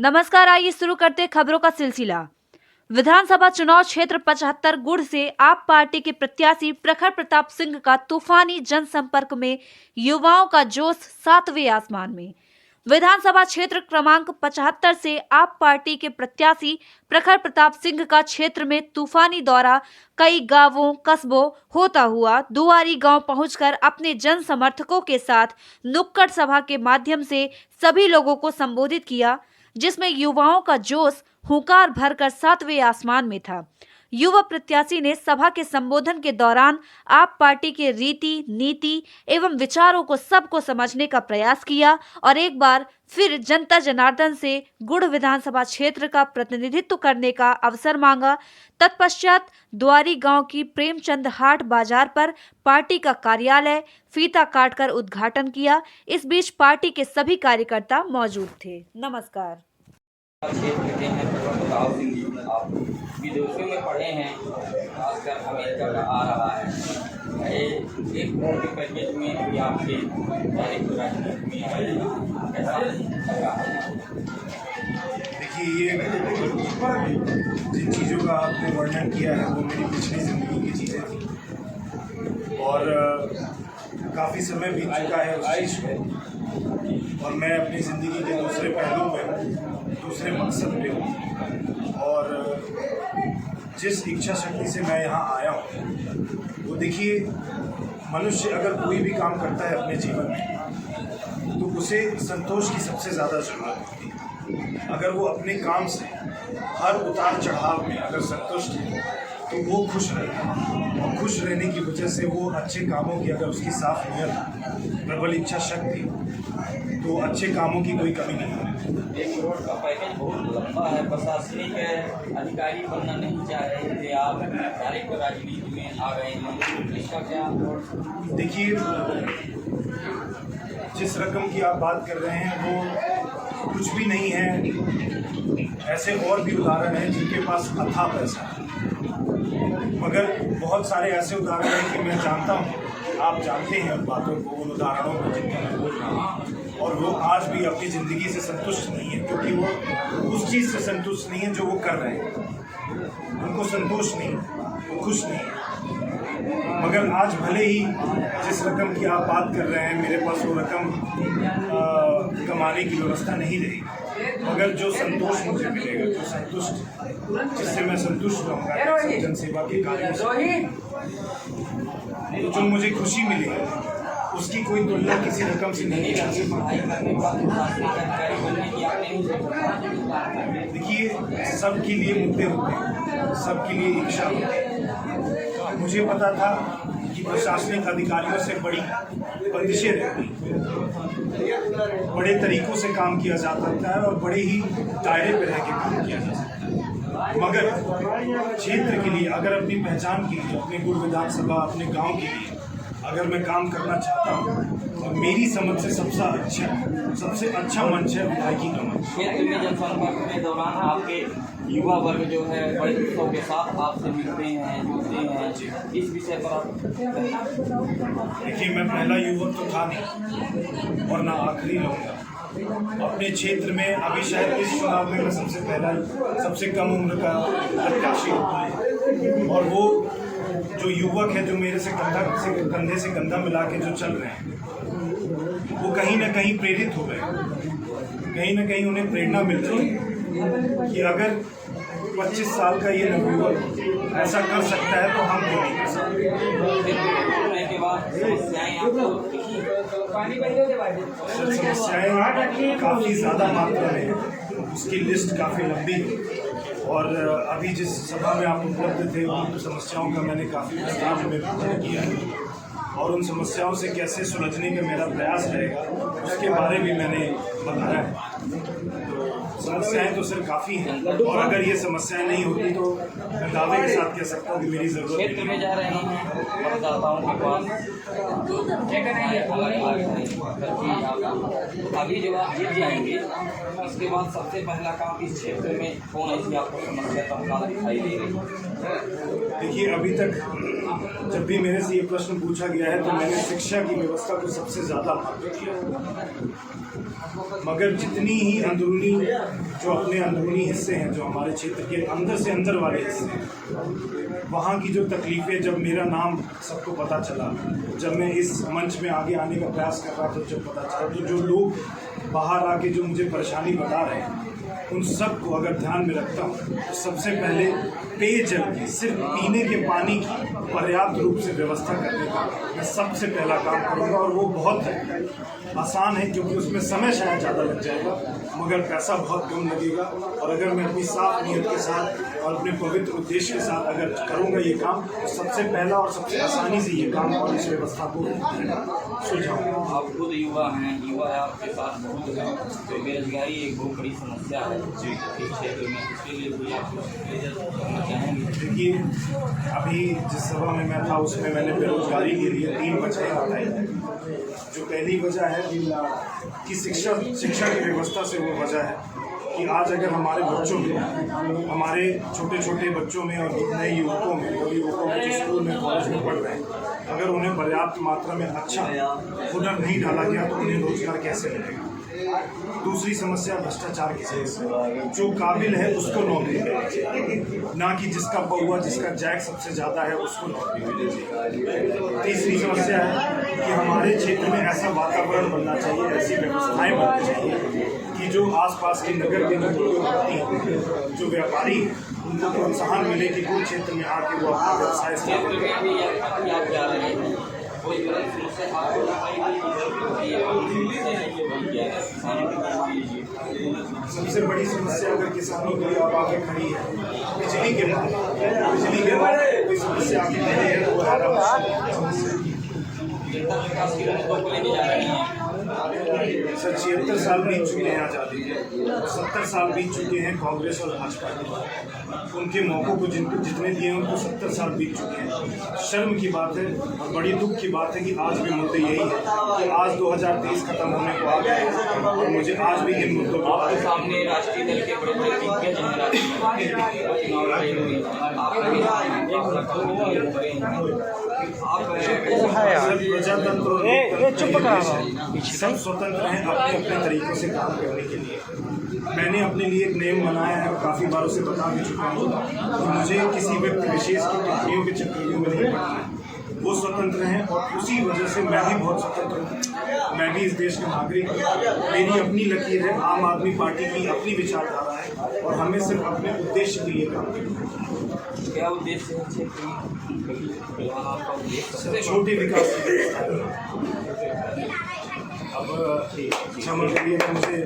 नमस्कार, आइए शुरू करते खबरों का सिलसिला। विधानसभा चुनाव क्षेत्र 75 गुड़ से आप पार्टी के प्रत्याशी प्रखर प्रताप सिंह का तूफानी जनसंपर्क में युवाओं का जोश सातवें आसमान में। विधानसभा क्षेत्र क्रमांक 75 से आप पार्टी के प्रत्याशी प्रखर प्रताप सिंह का क्षेत्र में तूफानी दौरा कई गांवों कस्बों होता हुआ दुआरी गांव पहुंचकर अपने जन समर्थकों के साथ नुक्कड़ सभा के माध्यम से सभी लोगों को संबोधित किया, जिसमें युवाओं का जोश हुंकार भरकर सातवें आसमान में था। युवा प्रत्याशी ने सभा के संबोधन के दौरान आप पार्टी के रीति नीति एवं विचारों को सबको समझने का प्रयास किया और एक बार फिर जनता जनार्दन से गुड़ विधानसभा क्षेत्र का प्रतिनिधित्व करने का अवसर मांगा। तत्पश्चात द्वारी गांव की प्रेमचंद हाट बाजार पर पार्टी का कार्यालय फीता काटकर उद्घाटन किया। इस बीच पार्टी के सभी कार्यकर्ता मौजूद थे। नमस्कार। क्षेत्र के हैं प्रताप सिंह जी, आप विदेशों में पढ़े हैं, खासकर अमेरिका का आ रहा है। एक करोड़ के पैकेज में भी आपके डायरेक्ट राजनीति में आएगा, कैसा लगा? देखिए, ये जिन चीज़ों का आपने वर्णन किया है वो मेरी पिछली ज़िंदगी की चीज़ें थी और काफ़ी समय बीत चुका है उस चीज़ में और मैं अपनी ज़िंदगी के दूसरे पहलू में दूसरे मकसद पे हूँ और जिस इच्छा शक्ति से मैं यहाँ आया हूँ वो देखिए, मनुष्य अगर कोई भी काम करता है अपने जीवन में तो उसे संतोष की सबसे ज़्यादा ज़रूरत होती है। अगर वो अपने काम से हर उतार चढ़ाव में अगर संतुष्ट है तो वो खुश रहे और खुश रहने की वजह से वो अच्छे कामों की अगर उसकी साफ नीयत प्रबल इच्छा शक्ति तो अच्छे कामों की कोई कमी नहीं होती। 1 करोड़ का पैकेज बहुत लंबा है, प्रशासनिक अधिकारी बनना नहीं चाह रहे थे, आप डायरेक्ट राजनीति में आ गए हैं, इसका क्या? देखिए, जिस रकम की आप बात कर रहे हैं वो कुछ भी नहीं है। ऐसे और भी उदाहरण हैं जिनके पास अथाह पैसा है, मगर बहुत सारे ऐसे उदाहरण हैं कि मैं जानता हूँ, आप जानते हैं उन बातों को, उन उदाहरणों को जिनका मैं बोल रहा हूँ, और वो आज भी अपनी ज़िंदगी से संतुष्ट नहीं है क्योंकि वो उस चीज़ से संतुष्ट नहीं है जो वो कर रहे हैं। उनको संतोष नहीं, वो खुश नहीं। मगर आज भले ही जिस रकम की आप बात कर रहे हैं मेरे पास वो रकम कमाने की व्यवस्था नहीं रही, मगर जो संतोष मुझे मिलेगा, जो संतुष्ट जिससे मैं संतुष्ट रहूँगा जनसेवा के कार्यों से, तो जो मुझे खुशी मिलेगी उसकी कोई तुलना किसी रकम से नहीं कर सकती। देखिए, सबके लिए मुद्दे होते हैं, सबके लिए इच्छा होती है। मुझे पता था कि प्रशासनिक अधिकारियों से बड़ी बंदिशें रहती हैं, बड़े तरीक़ों से काम किया जा सकता है और बड़े ही दायरे पर रह के काम किया जा सकता है, मगर क्षेत्र के लिए अगर अपनी पहचान के लिए, अपने गुड़ विधानसभा, अपने गांव के लिए अगर मैं काम करना चाहता हूँ तो मेरी समझ से सबसे अच्छा मंच है विधायकी का मंच। क्षेत्र में जनसंपर्क के दौरान आपके युवा वर्ग जो है बड़े उत्सव के साथ आपसे मिलते हैं, जुड़ते हैं, इस विषय पर आप? देखिए, मैं पहला युवक तो था नहीं और ना आखिरी रहूँगा। अपने क्षेत्र में अभी शायद इस चुनाव में मैं सबसे कम उम्र का प्रत्याशी हूँ और वो जो युवक है जो मेरे से कंधे से कंधा मिला के जो चल रहे हैं वो कहीं ना कहीं प्रेरित हो गए, कहीं ना कहीं उन्हें प्रेरणा मिल रही है कि अगर 25 साल का ये नवयुवक ऐसा कर सकता है तो हम क्यों नहीं कर सकते। समस्याएं काफ़ी ज़्यादा मात्रा में, उसकी लिस्ट काफ़ी लंबी है और अभी जिस सभा में आप उपलब्ध थे उन समस्याओं का मैंने काफ़ी विस्तार में वर्णन किया है और उन समस्याओं से कैसे सुलझने का मेरा प्रयास रहेगा उसके बारे में मैंने बताया है। तो समस्याएं तो सिर्फ काफ़ी हैं और अगर ये समस्याएं नहीं होती तो मैं दावे के साथ कह सकता हूँ कि मेरी ज़रूरत क्षेत्र में जा रहे हैं मतदाताओं के पास, अभी जब आप जीत जाएंगे इसके बाद सबसे पहला काम इस क्षेत्र में कौन ऐसी आपको समस्या तत्काल दिखाई दे रही है? देखिए, अभी तक जब भी मेरे से ये प्रश्न पूछा गया किया है तो मैंने शिक्षा की व्यवस्था को सबसे ज़्यादा महत्व दिया। मगर जितनी ही अंदरूनी जो अपने अंदरूनी हिस्से हैं, जो हमारे क्षेत्र के अंदर से अंदर वाले हिस्से हैं, वहाँ की जो तकलीफ़ें, जब मेरा नाम सबको पता चला, जब मैं इस मंच में आगे आने का प्रयास कर रहा था, जब पता चला, तो जो लोग बाहर आके जो मुझे परेशानी बता रहे हैं, उन सब को अगर ध्यान में रखता हूँ तो सबसे पहले पेयजल की, सिर्फ पीने के पानी की पर्याप्त रूप से व्यवस्था करने का मैं सबसे पहला काम करूँगा। और वो बहुत आसान है, क्योंकि उसमें समय शायद ज़्यादा लग जाएगा मगर पैसा बहुत कम लगेगा। और अगर मैं अपनी साफ नीयत के साथ और अपने पवित्र उद्देश्य के साथ अगर करूँगा ये काम, तो सबसे पहला और सबसे आसानी से ये काम और इस व्यवस्था को सुलझाऊँगा। आप खुद युवा हैं, युवा आपके साथ बहुत है, तो बेरोजगारी एक बहुत बड़ी समस्या है इस क्षेत्र में, इसके लिए भी आप करना चाहेंगे? देखिए, अभी जिस सभा में मैं था उसमें मैंने बेरोजगारी के लिए 3 वजह बताई। जो पहली वजह है कि शिक्षा की व्यवस्था से वो वजह है कि आज अगर हमारे बच्चों में, हमारे छोटे छोटे बच्चों में और नए युवकों में, युवकों में जो स्कूल में कॉलेज में पढ़ रहे हैं, अगर उन्हें पर्याप्त मात्रा में अच्छा हुनर नहीं डाला गया तो उन्हें रोजगार कैसे मिलेगा। दूसरी समस्या भ्रष्टाचार की समस्या, जो काबिल है उसको नौकरी मिलनी चाहिए, ना कि जिसका बउआ, जिसका जैक सबसे ज़्यादा है उसको नौकरी मिलनी चाहिए। तीसरी समस्या है कि हमारे क्षेत्र में ऐसा वातावरण बनना चाहिए, ऐसी व्यवस्थाएं बननी चाहिए कि जो आसपास के नगर के लोग, जो व्यापारी हैं, उनको प्रोत्साहन मिले कि कुल क्षेत्र में आके वो अपना व्यवसाय क्षेत्र में भी आप जा रहे हैं, कोई समस्या आपको सबसे बड़ी समस्या अगर किसानों के लिए अब आगे खड़ी है, बिजली के बाद कोई समस्या आगे खड़ी है तो वो है जनता विकास की मुद्दों को लेके जा रही हैं। सर 76 साल बीत चुके हैं आज़ादी के, 70 साल बीत चुके हैं कांग्रेस और भाजपा के। उनके मौक़ों को जितने दिए हैं उनको 70 साल बीत चुके हैं। शर्म की बात है और बड़ी दुख की बात है कि आज भी मुद्दे यही है कि आज 2023 खत्म होने को आ गया है और मुझे आज भी इन मुद्दों पर आपके सामने राष्ट्रीय दल के बड़े बड़े दिग्गज हैं, चुनाव लड़े हुए, प्रजातंत्र सब स्वतंत्र हैं अपने अपने तरीकों से काम करने के लिए। मैंने अपने लिए एक नियम बनाया है और काफ़ी बार उसे बता भी चुका हूँ कि मुझे किसी व्यक्ति विशेष की टिप्पणियों के चक्करों में नहीं पड़ना है। वो स्वतंत्र हैं और उसी वजह से मैं भी बहुत स्वतंत्र हूँ। मैं भी इस देश का नागरिक हूँ, मेरी अपनी लकीर है, आम आदमी पार्टी की अपनी विचारधारा है और हमें सिर्फ अपने उद्देश्य के लिए काम करना है। क्या उद्देश्य है? छोटे विकास की व्यवस्था। अब क्षमा करिए मुझे